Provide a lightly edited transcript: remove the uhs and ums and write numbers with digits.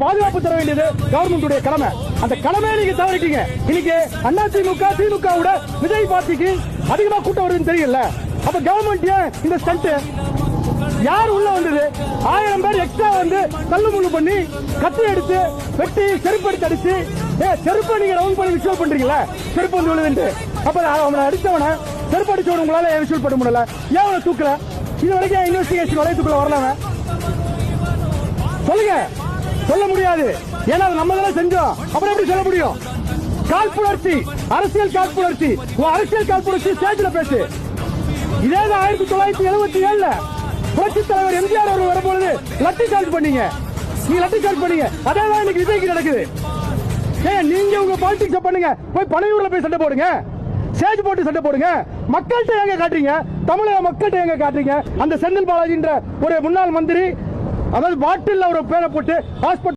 பாதுகாப்பு தர வேண்டியது கவர்மெண்ட் கடமை. அந்த கடமையை நீங்க தவறிட்டீங்க. இன்னைக்கு அதிமுக திமுக விஜய் பார்ட்டிக்கு அதிகமா கூட்டம் வருதுன்னு தெரியல. அப்ப கவர்மெண்ட் இந்த ஸ்டண்ட் யார் உள்ள வந்தது? 1000 பேர் எக்ஸ்ட்ரா வந்து தள்ளுமுள்ளு பண்ணி கத்தி எடுத்து வெட்டி செருப்பு எடுத்து அடிச்சு செருப்பை நீங்க ரவுண்ட் பண்ணி விஷுவல் பண்றீங்களா? செருப்பு வந்து விழுதுட்டு அப்ப அவனை அடிச்சவன செருப்பு அடிச்சவன உங்களால விஷுவல் பண்ண முடியல. ஏன் அவனை தூக்கல? இது வரைக்கும் இன்வெஸ்டிகேஷன் வளையத்துக்குள்ள வரலாம சொல்லுங்க. சொல்ல முடியாது. ஏன்னா நம்ம தானே செஞ்சோம். அப்புறம் எப்படி சொல்ல முடியும்? காழ்ப்புணர்ச்சி, அரசியல் காழ்ப்புணர்ச்சி. அரசியல் காழ்ப்புணர்ச்சி ஸ்டேஜ்ல பேசு. இதே 1977 புரட்சி தலைவர் எம்ஜிஆர் அவர்கள் வரும்பொழுது லட்டி சார்ஜ் பண்ணீங்க. நீங்க லட்டி சார்ஜ் பண்ணீங்க. அதேதான் இன்னைக்கு விஜய்க்கு நடக்குது. நீங்க உங்க பாலிடிக்ஸ் பண்ணுங்க. போய் பனையூர்ல போய் சண்டை போடுங்க. சேஜ் போட்டு சண்டை போடுங்க. மக்கள்கிட்ட எங்க காட்டுறீங்க? தமிழக மக்கள்கிட்ட எங்க காட்டுறீங்க? அந்த செந்தில் பாலாஜின்ற ஒரு முன்னாள் மந்திரி, அதாவது பாட்டில் ஒரு பேரை போட்டு ஹாஸ்பிட்டல்